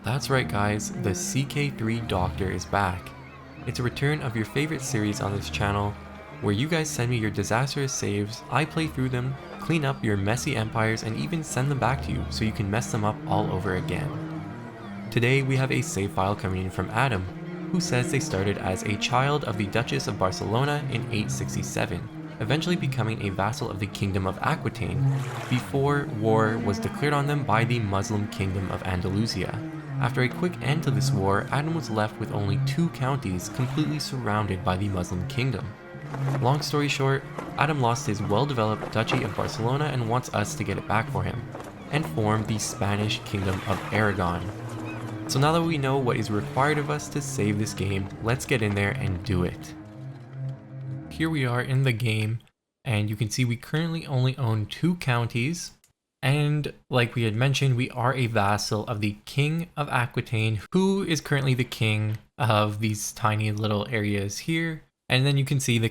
That's right guys, the CK3 Doctor is back. It's a return of your favorite series on this channel, where you guys send me your disastrous saves, I play through them, clean up your messy empires, and even send them back to you so you can mess them up all over again. Today we have a save file coming in from Adam, who says they started as a child of the Duchess of Barcelona in 867, eventually becoming a vassal of the Kingdom of Aquitaine, before war was declared on them by the Muslim Kingdom of Andalusia. After a quick end to this war, Adam was left with only 2 counties completely surrounded by the Muslim Kingdom. Long story short, Adam lost his well-developed Duchy of Barcelona and wants us to get it back for him, and form the Spanish Kingdom of Aragon. So now that we know what is required of us to save this game, let's get in there and do it. Here we are in the game, and you can see we currently only own 2 counties, and like we had mentioned, we are a vassal of the King of Aquitaine, who is currently the king of these tiny little areas here. And then you can see the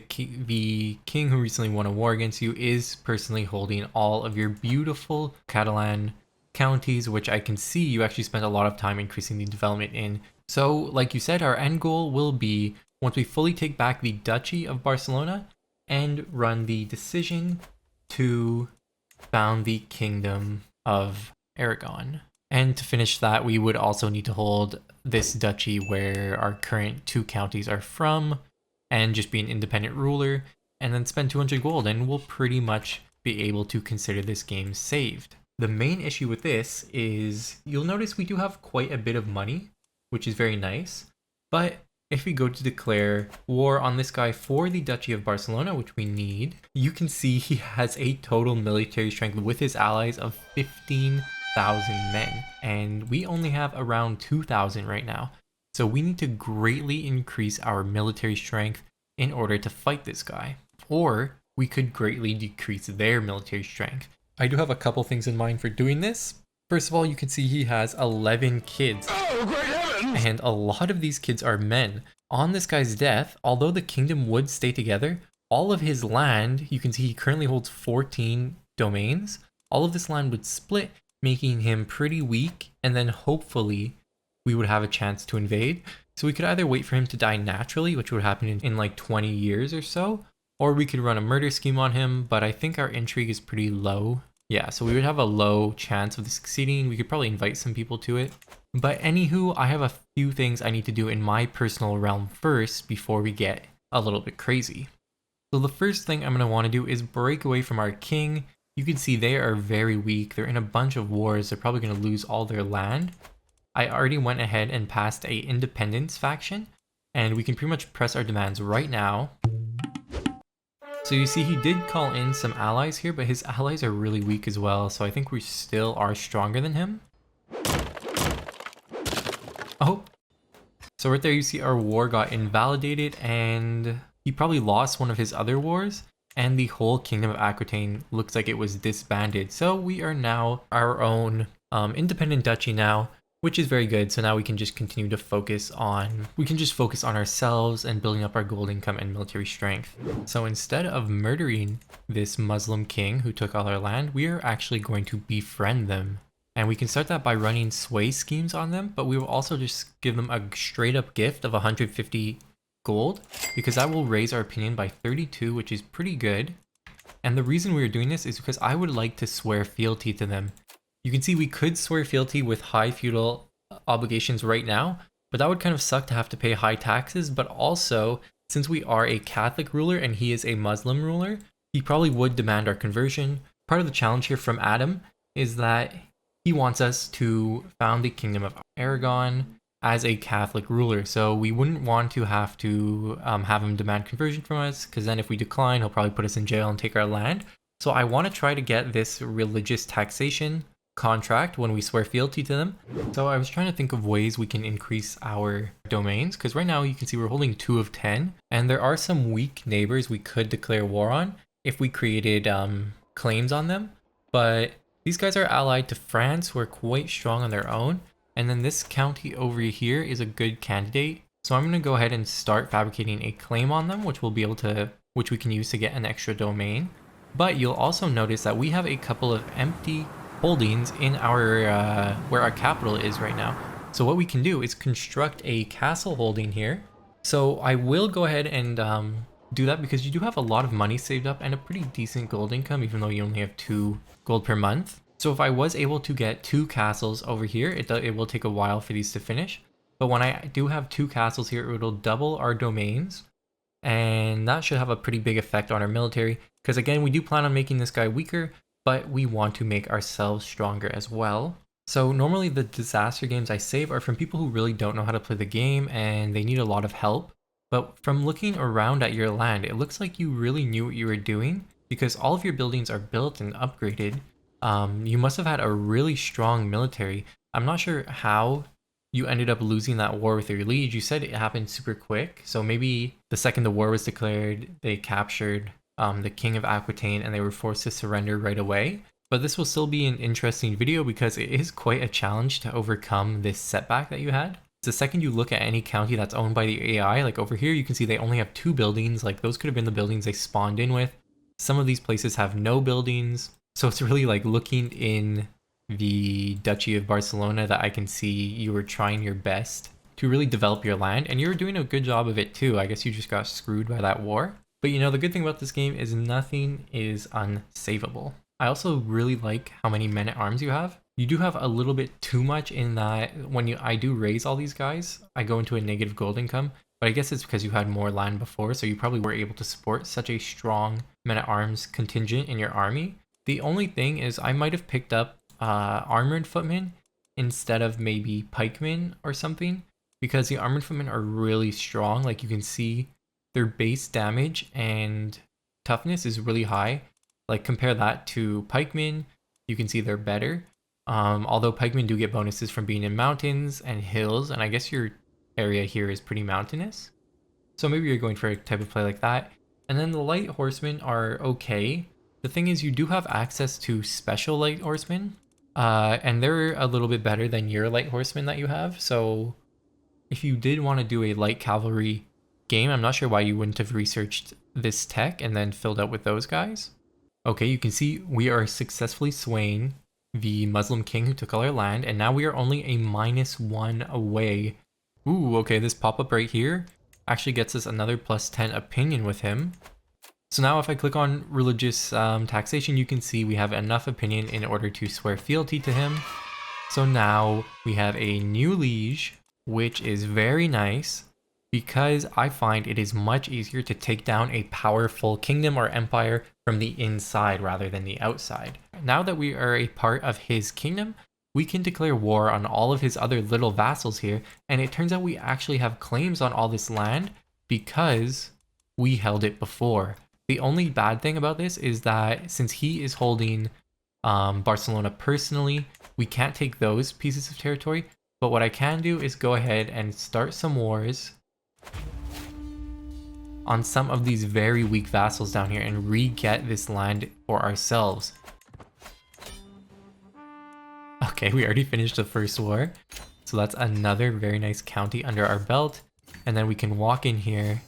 king who recently won a war against you is personally holding all of your beautiful Catalan counties, which I can see you actually spent a lot of time increasing the development in. So like you said, our end goal will be, once we fully take back the Duchy of Barcelona and run the decision to found the Kingdom of Aragon. And to finish that, we would also need to hold this duchy where our current 2 counties are from, and just be an independent ruler, and then spend 200 gold, and we'll pretty much be able to consider this game saved. The main issue with this is, you'll notice we do have quite a bit of money, which is very nice, but if we go to declare war on this guy for the Duchy of Barcelona, which we need, you can see he has a total military strength with his allies of 15,000 men, and we only have around 2,000 right now. So we need to greatly increase our military strength in order to fight this guy, or we could greatly decrease their military strength. I do have a couple things in mind for doing this. First of all, you can see he has 11 kids. Oh, great heavens! And a lot of these kids are men. On this guy's death, although the kingdom would stay together, all of his land, you can see he currently holds 14 domains. All of this land would split, making him pretty weak, and then hopefully we would have a chance to invade. So we could either wait for him to die naturally, which would happen in like 20 years or so, or we could run a murder scheme on him, but I think our intrigue is pretty low. Yeah, so we would have a low chance of this succeeding. We could probably invite some people to it. But anywho, I have a few things I need to do in my personal realm first before we get a little bit crazy. So the first thing I'm going to want to do is break away from our king. You can see they are very weak. They're in a bunch of wars. They're probably going to lose all their land. I already went ahead and passed a independence faction, and we can pretty much press our demands right now. So you see he did call in some allies here, but his allies are really weak as well, so I think we still are stronger than him. Oh! So right there you see our war got invalidated, and he probably lost one of his other wars, and the whole Kingdom of Aquitaine looks like it was disbanded. So we are now our own independent duchy now, which is very good. So now we can just continue to focus on, ourselves and building up our gold income and military strength. So instead of murdering this Muslim king who took all our land, we are actually going to befriend them. And we can start that by running sway schemes on them, but we will also just give them a straight up gift of 150 gold, because that will raise our opinion by 32, which is pretty good. And the reason we are doing this is because I would like to swear fealty to them. You can see we could swear fealty with high feudal obligations right now, but that would kind of suck to have to pay high taxes. But also, since we are a Catholic ruler and he is a Muslim ruler, he probably would demand our conversion. Part of the challenge here from Adam is that he wants us to found the Kingdom of Aragon as a Catholic ruler. So we wouldn't want to have him demand conversion from us, because then if we decline, he'll probably put us in jail and take our land. So I want to try to get this religious taxation contract when we swear fealty to them. So I was trying to think of ways we can increase our domains, because right now you can see we're holding 2 of 10, and there are some weak neighbors we could declare war on if we created claims on them. But these guys are allied to France, who are quite strong on their own, and then this county over here is a good candidate. So I'm going to go ahead and start fabricating a claim on them, which we can use to get an extra domain. But you'll also notice that we have a couple of empty holdings in our where our capital is right now. So what we can do is construct a castle holding here. So I will go ahead and do that because you do have a lot of money saved up and a pretty decent gold income, even though you only have 2 gold per month. So if I was able to get 2 castles over here, it will take a while for these to finish. But when I do have 2 castles here, it'll double our domains. And that should have a pretty big effect on our military. Because again, we do plan on making this guy weaker, but we want to make ourselves stronger as well. So normally the disaster games I save are from people who really don't know how to play the game and they need a lot of help. But from looking around at your land, it looks like you really knew what you were doing because all of your buildings are built and upgraded. You must have had a really strong military. I'm not sure how you ended up losing that war with your liege. You said it happened super quick, so maybe the second the war was declared, they captured the king of Aquitaine and they were forced to surrender right away. But this will still be an interesting video because it is quite a challenge to overcome this setback that you had. The second you look at any county that's owned by the AI, like over here, you can see they only have 2 buildings. Like those could have been the buildings they spawned in with. Some of these places have no buildings. So it's really like looking in the Duchy of Barcelona that I can see you were trying your best to really develop your land, and you were doing a good job of it too. I guess you just got screwed by that war. But you know, the good thing about this game is nothing is unsavable. I also really like how many men-at-arms you have. You do have a little bit too much in that when I do raise all these guys, I go into a negative gold income, but I guess it's because you had more land before, so you probably were able to support such a strong men-at-arms contingent in your army. The only thing is I might have picked up armored footmen instead of maybe pikemen or something, because the armored footmen are really strong. Like you can see their base damage and toughness is really high. Like compare that to pikemen, you can see they're better. Although pikemen do get bonuses from being in mountains and hills, and I guess your area here is pretty mountainous. So maybe you're going for a type of play like that. And then the light horsemen are okay. The thing is you do have access to special light horsemen, and they're a little bit better than your light horsemen that you have. So if you did want to do a light cavalry game, I'm not sure why you wouldn't have researched this tech and then filled out with those guys. Okay, you can see we are successfully swaying the Muslim king who took all our land, and now we are only a -1 away. Ooh, okay, this pop-up right here actually gets us another +10 opinion with him. So now if I click on religious taxation, you can see we have enough opinion in order to swear fealty to him. So now we have a new liege, which is very nice because I find it is much easier to take down a powerful kingdom or empire from the inside rather than the outside. Now that we are a part of his kingdom, we can declare war on all of his other little vassals here, and it turns out we actually have claims on all this land because we held it before. The only bad thing about this is that since he is holding Barcelona personally, we can't take those pieces of territory, but what I can do is go ahead and start some wars on some of these very weak vassals down here and re-get this land for ourselves. Okay, we already finished the first war, so that's another very nice county under our belt, and then we can walk in here,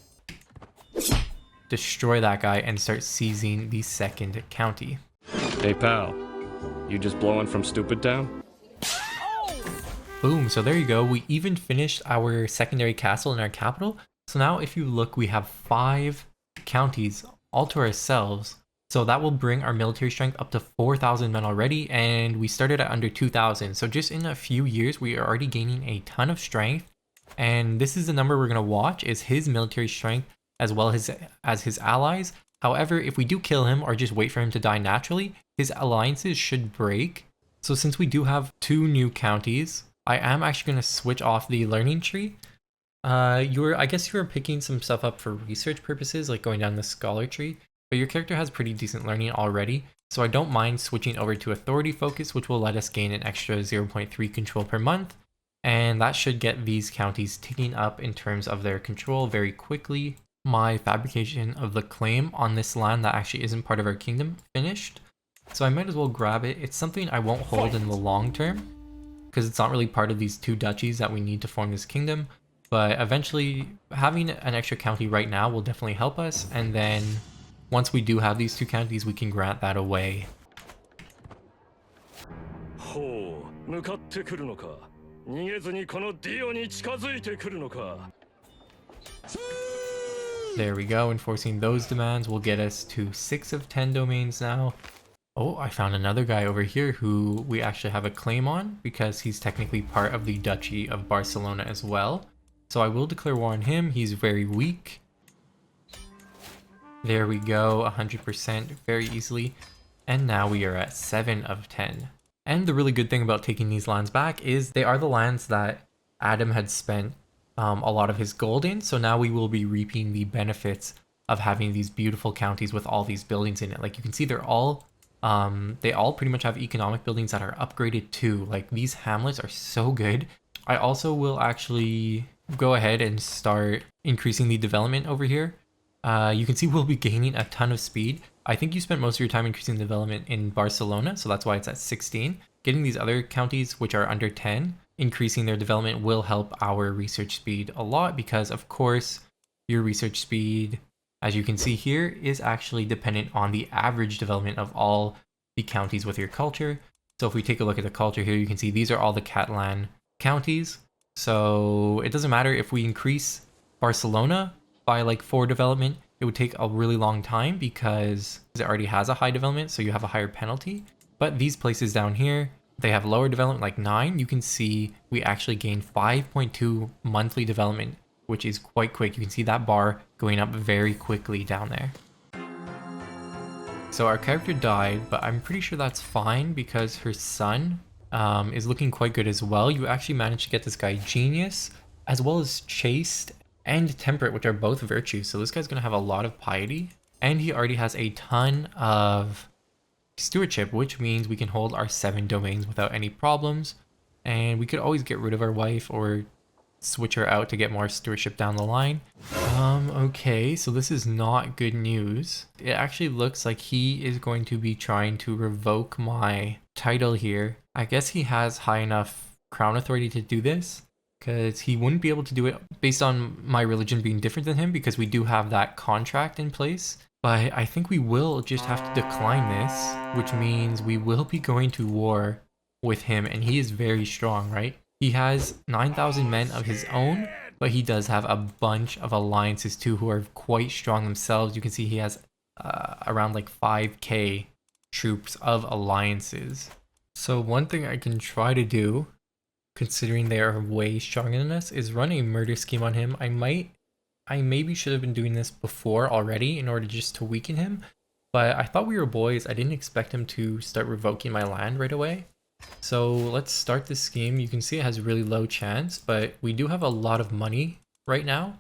destroy that guy, and start seizing the second county. Hey pal, you just blowing from Stupid Town? Boom, so there you go. We even finished our secondary castle in our capital. So now if you look, we have 5 counties all to ourselves. So that will bring our military strength up to 4,000 men already, and we started at under 2,000. So just in a few years, we are already gaining a ton of strength. And this is the number we're going to watch, is his military strength as well as his allies. However, if we do kill him or just wait for him to die naturally, his alliances should break. So since we do have 2 new counties, I am actually going to switch off the learning tree. I guess you were picking some stuff up for research purposes, like going down the scholar tree, but your character has pretty decent learning already, so I don't mind switching over to authority focus, which will let us gain an extra 0.3 control per month, and that should get these counties ticking up in terms of their control very quickly. My fabrication of the claim on this land that actually isn't part of our kingdom finished, so I might as well grab it. It's something I won't hold in the long term, because it's not really part of these 2 duchies that we need to form this kingdom. But eventually, having an extra county right now will definitely help us, and then once we do have these 2 counties, we can grant that away. 逃げずにこのディオに近づいてくるのか。 There we go, enforcing those demands will get us to 6 of 10 domains now. Oh, I found another guy over here who we actually have a claim on because he's technically part of the Duchy of Barcelona as well. So I will declare war on him. He's very weak. There we go, 100% very easily. And now we are at 7 of 10. And the really good thing about taking these lands back is they are the lands that Adam had spent a lot of his gold in. So now we will be reaping the benefits of having these beautiful counties with all these buildings in it. Like you can see they all pretty much have economic buildings that are upgraded too. Like these hamlets are so good. I also will actually go ahead and start increasing the development over here. You can see we'll be gaining a ton of speed. I think you spent most of your time increasing the development in Barcelona, so that's why it's at 16. Getting these other counties, which are under 10, increasing their development will help our research speed a lot because, of course, your research speed, as you can see here, is actually dependent on the average development of all the counties with your culture. So if we take a look at the culture here, you can see these are all the Catalan counties. So it doesn't matter if we increase Barcelona by like 4 development, it would take a really long time because it already has a high development, so you have a higher penalty. But these places down here, they have lower development, like 9. You can see we actually gain 5.2 monthly development, which is quite quick. You can see that bar going up very quickly down there. So our character died, but I'm pretty sure that's fine because her son is looking quite good as well. You actually managed to get this guy Genius, as well as Chaste and Temperate, which are both virtues. So this guy's going to have a lot of piety. And he already has a ton of stewardship, which means we can hold our 7 domains without any problems. And we could always get rid of our wife or switch her out to get more stewardship down the line. Okay, so this is not good news. It actually looks like he is going to be trying to revoke my title here. I guess he has high enough crown authority to do this, because he wouldn't be able to do it based on my religion being different than him, because we do have that contract in place. But I think we will just have to decline this, which means we will be going to war with him, and he is very strong, right? He has 9,000 men of his own, but he does have a bunch of alliances too who are quite strong themselves. You can see he has around like 5k troops of alliances. So one thing I can try to do, considering they are way stronger than us, is run a murder scheme on him. I maybe should have been doing this before already in order just to weaken him, but I thought we were boys. I didn't expect him to start revoking my land right away. So let's start this scheme. You can see it has a really low chance, but we do have a lot of money right now.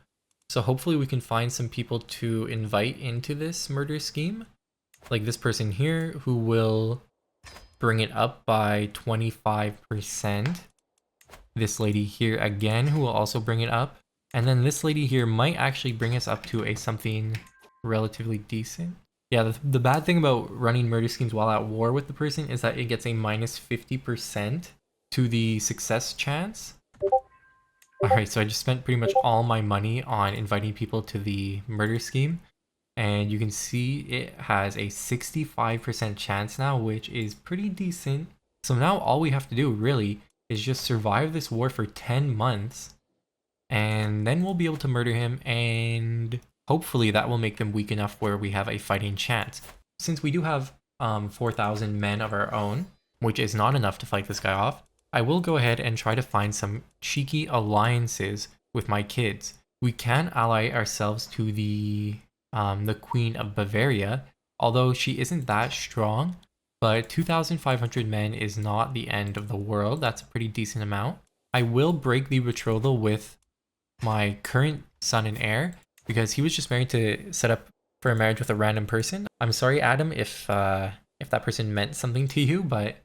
So hopefully we can find some people to invite into this murder scheme. Like this person here who will bring it up by 25%. This lady here again who will also bring it up. And then this lady here might actually bring us up to a something relatively decent. Yeah, the bad thing about running murder schemes while at war with the person is that it gets a minus 50% to the success chance. Alright, so I just spent pretty much all my money on inviting people to the murder scheme. And you can see it has a 65% chance now, which is pretty decent. So now all we have to do really is just survive this war for 10 months. And then we'll be able to murder him, and hopefully that will make them weak enough where we have a fighting chance. Since we do have 4,000 men of our own, which is not enough to fight this guy off, I will go ahead and try to find some cheeky alliances with my kids. We can ally ourselves to the Queen of Bavaria, although she isn't that strong, but 2,500 men is not the end of the world. That's a pretty decent amount. I will break the betrothal with my current son and heir, because he was just married to set up for a marriage with a random person. I'm sorry, Adam, if that person meant something to you, but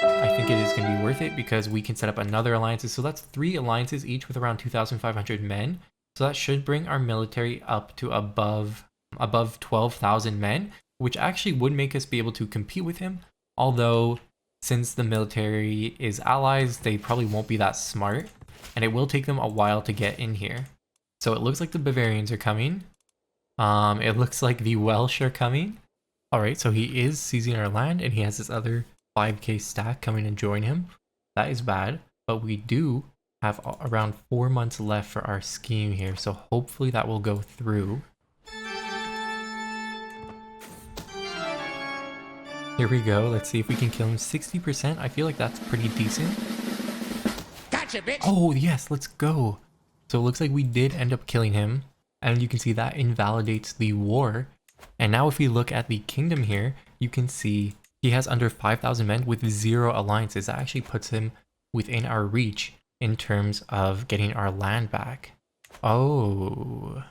I think it is going to be worth it because we can set up another alliances. So that's 3 alliances each with around 2,500 men. So that should bring our military up to above 12,000 men, which actually would make us be able to compete with him. Although, since the military is allies, they probably won't be that smart, and it will take them a while to get in here. So it looks like the Bavarians are coming. It looks like the Welsh are coming. Alright, so he is seizing our land, and he has this other 5k stack coming and join him. That is bad, but we do have around 4 months left for our scheme here, so hopefully that will go through. Here we go, let's see if we can kill him. 60%, I feel like that's pretty decent. Gotcha, bitch! Oh yes, let's go. So it looks like we did end up killing him, and you can see that invalidates the war. And now if we look at the kingdom here, you can see he has under 5,000 men with 0 alliances. That actually puts him within our reach in terms of getting our land back. Oh.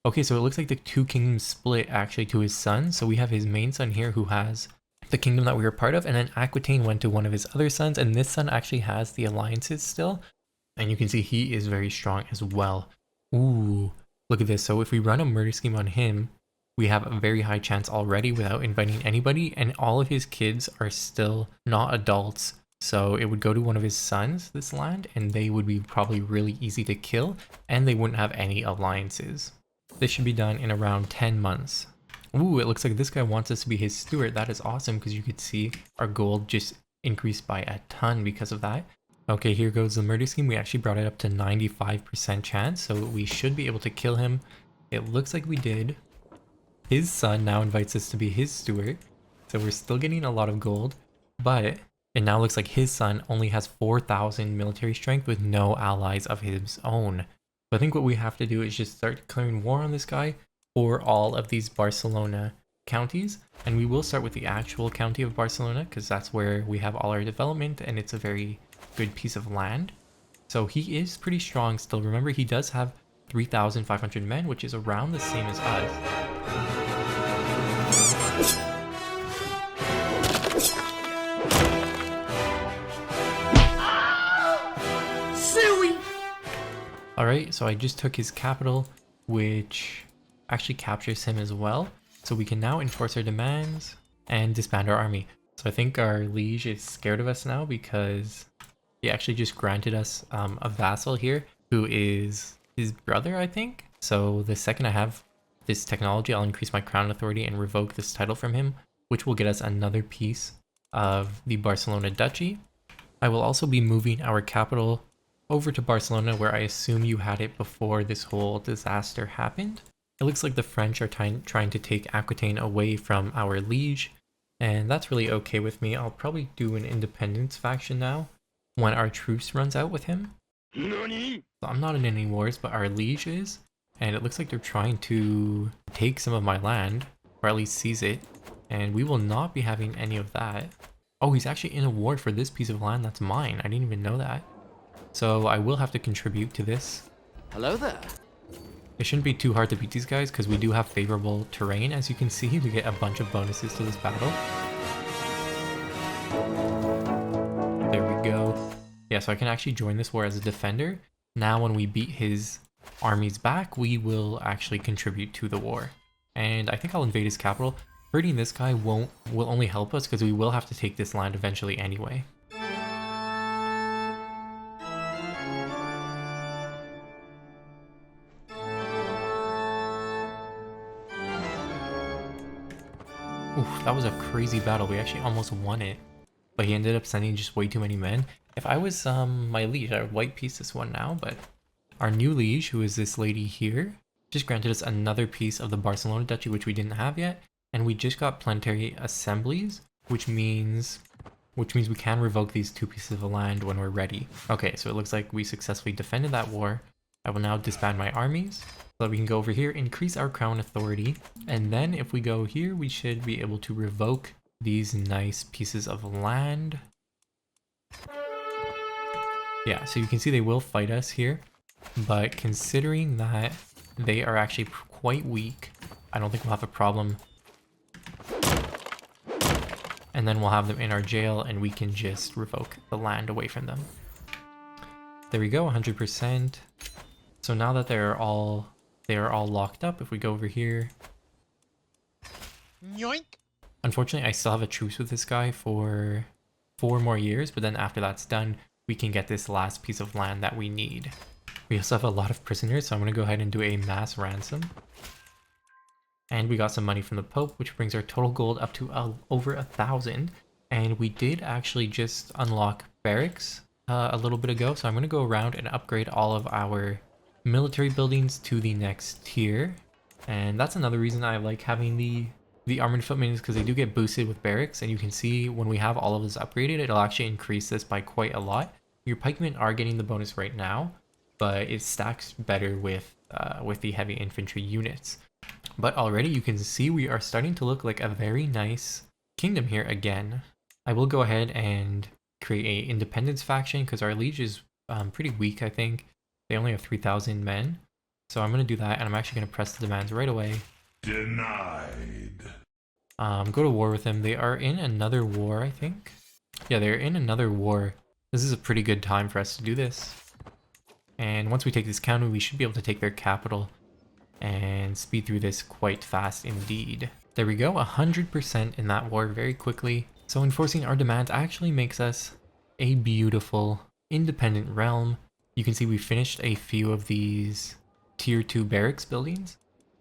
Okay, so it looks like the 2 kingdoms split actually to his son. So we have his main son here who has the kingdom that we were part of, and then Aquitaine went to one of his other sons, and this son actually has the alliances still. And you can see he is very strong as well. Ooh, look at this. So if we run a murder scheme on him, we have a very high chance already without inviting anybody, and all of his kids are still not adults. So it would go to one of his sons, this land, and they would be probably really easy to kill, and they wouldn't have any alliances. This should be done in around 10 months. Ooh, it looks like this guy wants us to be his steward. That is awesome because you could see our gold just increased by a ton because of that. Okay, here goes the murder scheme. We actually brought it up to 95% chance, so we should be able to kill him. It looks like we did. His son now invites us to be his steward, so we're still getting a lot of gold, but it now looks like his son only has 4,000 military strength with no allies of his own. So I think what we have to do is just start declaring war on this guy for all of these Barcelona counties, and we will start with the actual county of Barcelona because that's where we have all our development, and it's a very good piece of land. So he is pretty strong still. Remember, he does have 3,500 men, which is around the same as us. Alright, so I just took his capital, which actually captures him as well. So we can now enforce our demands and disband our army. So I think our liege is scared of us now because he actually just granted us a vassal here who is his brother, I think. So the second I have this technology, I'll increase my crown authority and revoke this title from him, which will get us another piece of the Barcelona duchy. I will also be moving our capital over to Barcelona, where I assume you had it before this whole disaster happened. It looks like the French are trying to take Aquitaine away from our liege, and that's really okay with me. I'll probably do an independence faction now when our truce runs out with him. NANI? So I'm not in any wars, but our liege is, and it looks like they're trying to take some of my land, or at least seize it, and we will not be having any of that. Oh, he's actually in a war for this piece of land that's mine. I didn't even know that. So I will have to contribute to this. Hello there. It shouldn't be too hard to beat these guys because we do have favorable terrain. As you can see, we get a bunch of bonuses to this battle. There we go. Yeah, so I can actually join this war as a defender. Now when we beat his armies back, we will actually contribute to the war. And I think I'll invade his capital. Hurting this guy will only help us because we will have to take this land eventually anyway. Oof, that was a crazy battle. We actually almost won it, but he ended up sending just way too many men. If I was my liege, I would white piece this one now, but our new liege, who is this lady here, just granted us another piece of the Barcelona duchy, which we didn't have yet, and we just got planetary assemblies, which means we can revoke these 2 pieces of land when we're ready. Okay, so it looks like we successfully defended that war. I will now disband my armies, so that we can go over here, increase our crown authority, and then if we go here, we should be able to revoke these nice pieces of land. Yeah, so you can see they will fight us here, but considering that they are actually quite weak, I don't think we'll have a problem. And then we'll have them in our jail and we can just revoke the land away from them. There we go, 100%. So now that they are all locked up, if we go over here. Yoink. Unfortunately, I still have a truce with this guy for 4 more years, but then after that's done, we can get this last piece of land that we need. We also have a lot of prisoners, so I'm going to go ahead and do a mass ransom. And we got some money from the Pope, which brings our total gold up to over 1,000. And we did actually just unlock barracks a little bit ago, so I'm going to go around and upgrade all of our military buildings to the next tier. And that's another reason I like having the armored footmen, is because they do get boosted with barracks, and you can see when we have all of this upgraded, it'll actually increase this by quite a lot. Your pikemen are getting the bonus right now, but it stacks better with the heavy infantry units. But already you can see we are starting to look like a very nice kingdom here again. I will go ahead and create a independence faction because our liege is pretty weak, I think. They only have 3,000 men. So I'm going to do that, and I'm actually going to press the demands right away. Denied. Go to war with them. They are in another war, I think. Yeah, they're in another war. This is a pretty good time for us to do this. And once we take this county, we should be able to take their capital and speed through this quite fast indeed. There we go, 100% in that war very quickly. So enforcing our demands actually makes us a beautiful independent realm. You can see we finished a few of these tier 2 barracks buildings,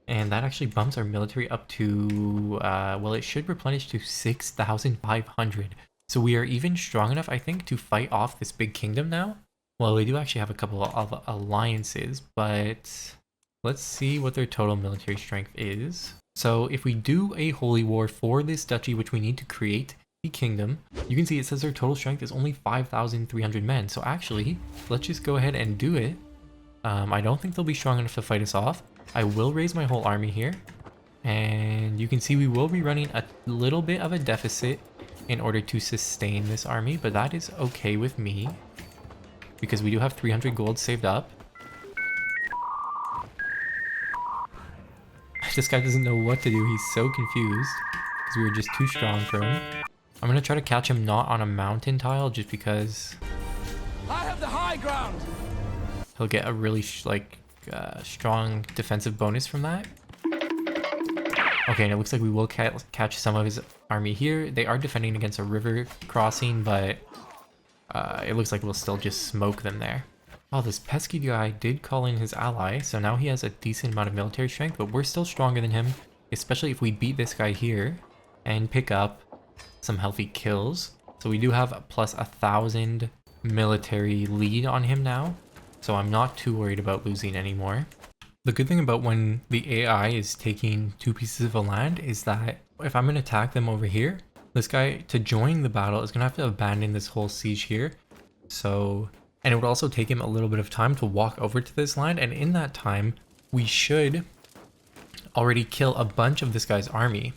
and that actually bumps our military up to, well, it should replenish to 6,500. So we are even strong enough, I think, to fight off this big kingdom now. Well, we do actually have a couple of alliances, but let's see what their total military strength is. So if we do a holy war for this duchy, which we need to create the kingdom, you can see it says their total strength is only 5,300 men. So actually, let's just go ahead and do it. I don't think they'll be strong enough to fight us off. I will raise my whole army here. And you can see we will be running a little bit of a deficit in order to sustain this army, but that is okay with me, because we do have 300 gold saved up. This guy doesn't know what to do. He's so confused because we were just too strong for him. I'm going to try to catch him not on a mountain tile just because I have the high ground. he'll get a really strong defensive bonus from that. Okay, and it looks like we will catch some of his army here. They are defending against a river crossing, but it looks like we'll still just smoke them there. Oh, this pesky guy did call in his ally, so now he has a decent amount of military strength, but we're still stronger than him, especially if we beat this guy here and pick up some healthy kills. So we do have a plus 1,000 military lead on him now, so I'm not too worried about losing anymore. The good thing about when the AI is taking 2 pieces of land is that if I'm going to attack them over here, this guy, to join the battle, is going to have to abandon this whole siege here. So, and it would also take him a little bit of time to walk over to this land, and in that time, we should already kill a bunch of this guy's army.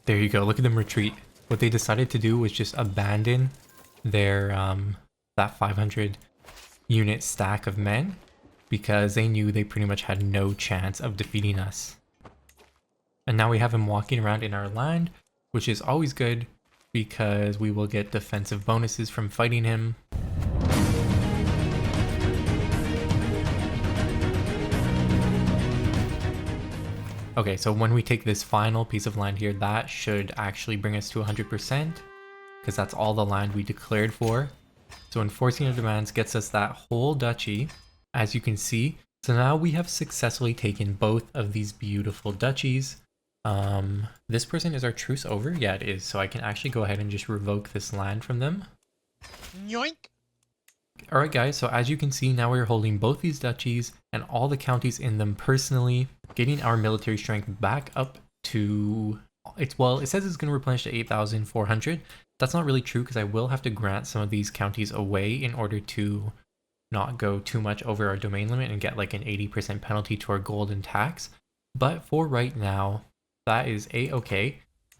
There you go, look at them retreat. What they decided to do was just abandon their, that 500 unit stack of men, because they knew they pretty much had no chance of defeating us. And now we have him walking around in our land, which is always good because we will get defensive bonuses from fighting him. Okay, so when we take this final piece of land here, that should actually bring us to 100%, because that's all the land we declared for. So enforcing our demands gets us that whole duchy, as you can see. So now we have successfully taken both of these beautiful duchies. This person, is our truce over? Yeah, it is. So I can actually go ahead and just revoke this land from them. Yoink. Alright guys, so as you can see, now we're holding both these duchies and all the counties in them personally, getting our military strength back up to, it says it's going to replenish to 8,400. That's not really true because I will have to grant some of these counties away in order to not go too much over our domain limit and get like an 80% penalty to our gold and tax. But for right now, that is a-okay,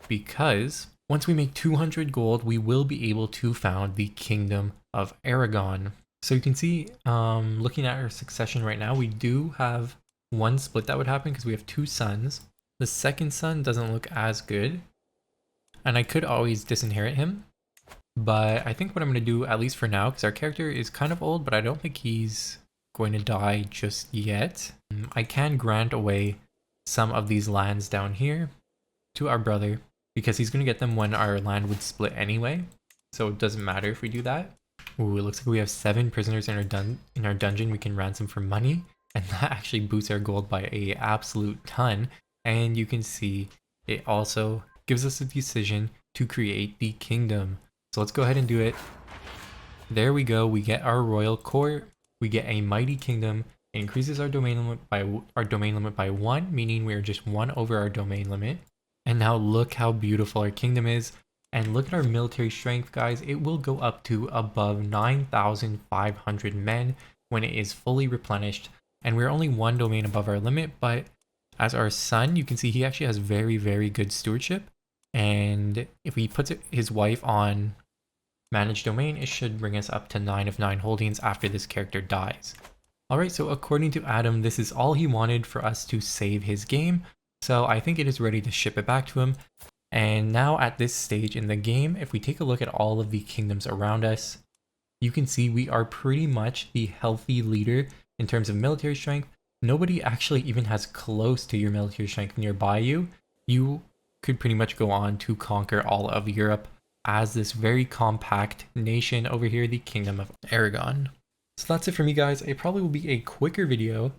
because once we make 200 gold, we will be able to found the Kingdom of Aragon. So you can see, looking at our succession right now, we do have one split that would happen because we have 2 sons. The second son doesn't look as good, and I could always disinherit him. But I think what I'm going to do, at least for now, because our character is kind of old, but I don't think he's going to die just yet. I can grant away some of these lands down here to our brother, because he's going to get them when our land would split anyway. So it doesn't matter if we do that. Ooh, it looks like we have 7 prisoners in our dungeon we can ransom for money, and that actually boosts our gold by a absolute ton. And you can see it also gives us a decision to create the kingdom. So let's go ahead and do it. There we go, we get our royal court, we get a mighty kingdom. It increases our domain limit by 1, meaning we're just 1 over our domain limit. And now look how beautiful our kingdom is. And look at our military strength, guys. It will go up to above 9,500 men when it is fully replenished. And we're only 1 domain above our limit, but as our son, you can see he actually has very, very good stewardship. And if he puts his wife on managed domain, it should bring us up to 9 of 9 holdings after this character dies. Alright, so according to Adam, this is all he wanted for us to save his game. So I think it is ready to ship it back to him. And now at this stage in the game, if we take a look at all of the kingdoms around us, you can see we are pretty much the healthy leader in terms of military strength. Nobody actually even has close to your military strength nearby you. You could pretty much go on to conquer all of Europe as this very compact nation over here, the Kingdom of Aragon. So that's it for me, guys. It probably will be a quicker video,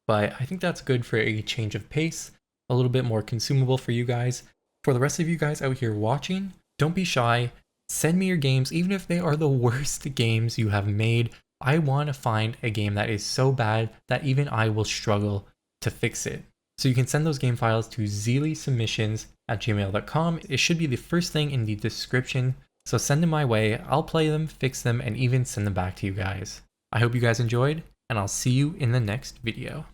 but I think that's good for a change of pace, a little bit more consumable for you guys. For the rest of you guys out here watching, don't be shy. Send me your games, even if they are the worst games you have made. I want to find a game that is so bad that even I will struggle to fix it. So you can send those game files to zieleysubmissions@gmail.com. It should be the first thing in the description. So send them my way. I'll play them, fix them, and even send them back to you guys. I hope you guys enjoyed, and I'll see you in the next video.